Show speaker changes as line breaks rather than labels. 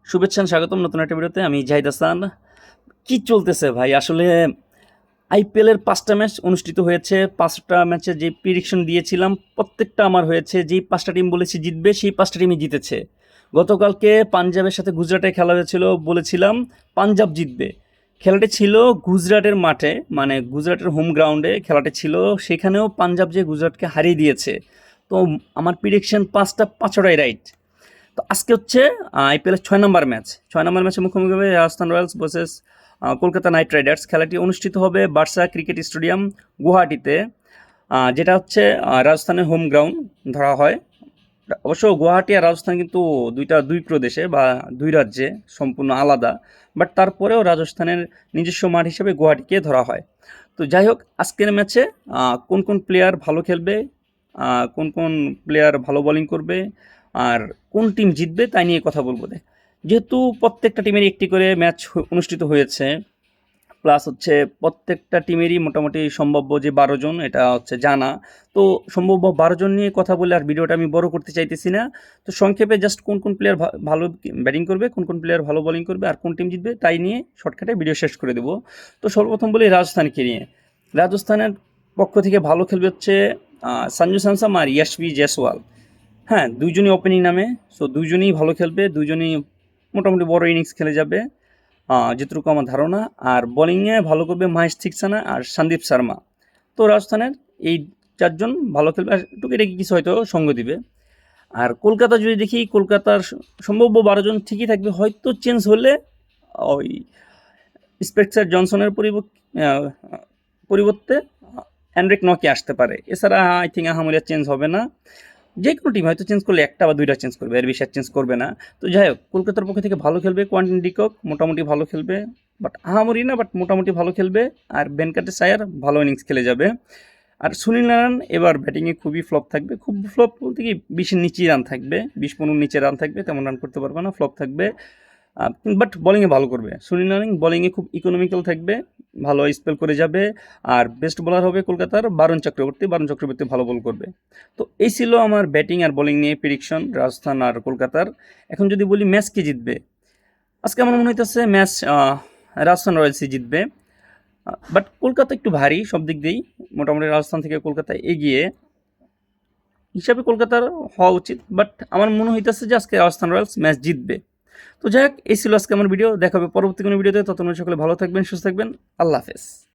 শুভেচ্ছা স্বাগতম নতুন একটা ভিডিওতে। আমি জাহিদ হাসান। কি চলতেছে ভাই? আসলে আইপিএলের ৫টা ম্যাচ অনুষ্ঠিত হয়েছে। ৫টা ম্যাচে যে প্রেডিকশন দিয়েছিলাম প্রত্যেকটা আমার হয়েছে। যেই ৫টা টিম বলেছি জিতবে সেই ৫টা টিমই জিতেছে। গতকালকে পাঞ্জাবের সাথে গুজরাটে খেলা হয়েছিল, বলেছিলাম পাঞ্জাব জিতবে। খেলাটি ছিল গুজরাটের মাঠে, মানে গুজরাটের হোম গ্রাউন্ডে খেলাটি ছিল। সেখানেও পাঞ্জাব যে গুজরাটকে হারিয়ে দিয়েছে। তো আমার প্রেডিকশন ৫টাই রাইট। তো আজকে হচ্ছে আইপিএলের ৬ নম্বর ম্যাচ। ৬ নম্বর ম্যাচে মুখোমুখি হবে Rajasthan Royals versus Kolkata night Riders. খেলাটি অনুষ্ঠিত হবে বার্সা ক্রিকেট স্টেডিয়াম গুয়াহাটিতে, যেটা হচ্ছে রাজস্থানের হোম গ্রাউন্ড ধরা হয়। অবশ্য গুয়াহাটি আর রাজস্থান কিন্তু দুই প্রদেশে বা দুই রাজ্যে সম্পূর্ণ আলাদা, বাট তারপরেও রাজস্থানের নিজস্ব মাঠ হিসেবে গুয়াহাটিকে ধরা হয়। তো যাই হোক, আজকের ম্যাচে কোন কোন প্লেয়ার ভালো খেলবে, কোন কোন প্লেয়ার ভালো বোলিং করবে, আর কোন টিম জিতবে তাই নিয়ে কথা বলবো। যেহেতু প্রত্যেকটা টিমেরই একটি করে ম্যাচ অনুষ্ঠিত হয়েছে, প্লাস হচ্ছে প্রত্যেকটা টিমেরই মোটামুটি সম্ভাব্য যে 12 জন, এটা হচ্ছে জানা। তো সম্ভাব্য 12 জন নিয়ে কথা বলে আর ভিডিওটা আমি বড় করতে চাইতেছি না। তো সংক্ষেপে জাস্ট কোন কোন প্লেয়ার ভালো ব্যাটিং করবে, কোন কোন প্লেয়ার ভালো বোলিং করবে, আর কোন টিম জিতবে তাই নিয়ে শর্টকাটে ভিডিও শেষ করে দেবো। তো সর্বপ্রথম বলি রাজস্থানকে নিয়ে। রাজস্থানের পক্ষ থেকে ভালো খেলবে হচ্ছে সঞ্জু স্যামসন আর ইয়াশভি জয়সওয়াল। হ্যাঁ, দুইজনই ওপেনিং নামে। সো দুইজনই ভালো খেলবে, দুইজনই মোটামুটি বড় ইনিংস খেলে যাবে যেটুকু আমার ধারণা। আর বোলিংয়ে ভালো করবে মহেশ থিকসানা আর সন্দীপ শর্মা। তো রাজস্থানের এই 4জন ভালো খেলবে, আর টুকিটাকি কিছু হয়তো সঙ্গ দিবে। আর কলকাতা যদি দেখি, কলকাতার সম্ভাব্য 12 জন ঠিকই থাকবে, হয়তো চেঞ্জ হলে ওই স্পেন্সার জনসনের পরিবর্তে অ্যান্ড্রিক নকি আসতে পারে। এছাড়া আই থিঙ্ক আহামরিয়া চেঞ্জ হবে না। যে কোনো টিম হয়তো চেঞ্জ করলে একটা বা দুইটা চেঞ্জ করবে, এর বেশি আর চেঞ্জ করবে না। তো যাই হোক, কলকাতার পক্ষ থেকে ভালো খেলবে কোয়ান্টিন ডিকক, মোটামুটি ভালো খেলবে, বাট আহামরি না, বাট মোটামুটি ভালো খেলবে। আর ভেঙ্কটেশ আয়ার ভালো ইনিংস খেলে যাবে। আর সুনীল নারায়ণ এবার ব্যাটিংয়ে খুবই ফ্লপ থাকবে। খুব ফ্লপ বলতে কি 20-এর নিচেই রান থাকবে, 20-15 নিচে রান থাকবে, তেমন রান করতে পারবে না, ফ্লপ থাকবে। বাট বোলিংয়ে ভালো করবে সুনীল নারায়ণ, বোলিংয়ে খুব ইকোনমিক্যাল থাকবে, ভালো স্পেল করে যাবে। আর বেস্ট বোলার হবে কলকাতার বারুণ চক্রবর্তী। বারুণ চক্রবর্তী ভালো বল করবে। তো এই ছিল আমার ব্যাটিং আর বোলিং নিয়ে প্রেডিকশন রাজস্থান আর কলকাতার। এখন যদি বলি ম্যাচ কে জিতবে, আজকে আমার মনে হইতেছে ম্যাচ রাজস্থান রয়্যালসই জিতবে। বাট কলকাতা একটু ভারী সব দিক দিয়েই, মোটামুটি রাজস্থান থেকে কলকাতা এগিয়ে হিসাবে কলকাতার হওয়া উচিত। বাট আমার মনে হইতেছে যে আজকে রাজস্থান রয়্যালস ম্যাচ জিতবে। তো যাই হোক, এই ছিল আজকে আমার ভিডিও। দেখা হবে পরবর্তী কোনো ভিডিওতে। ততক্ষণ সকলে ভালো থাকবেন, সুস্থ থাকবেন। আল্লাহ হাফেজ।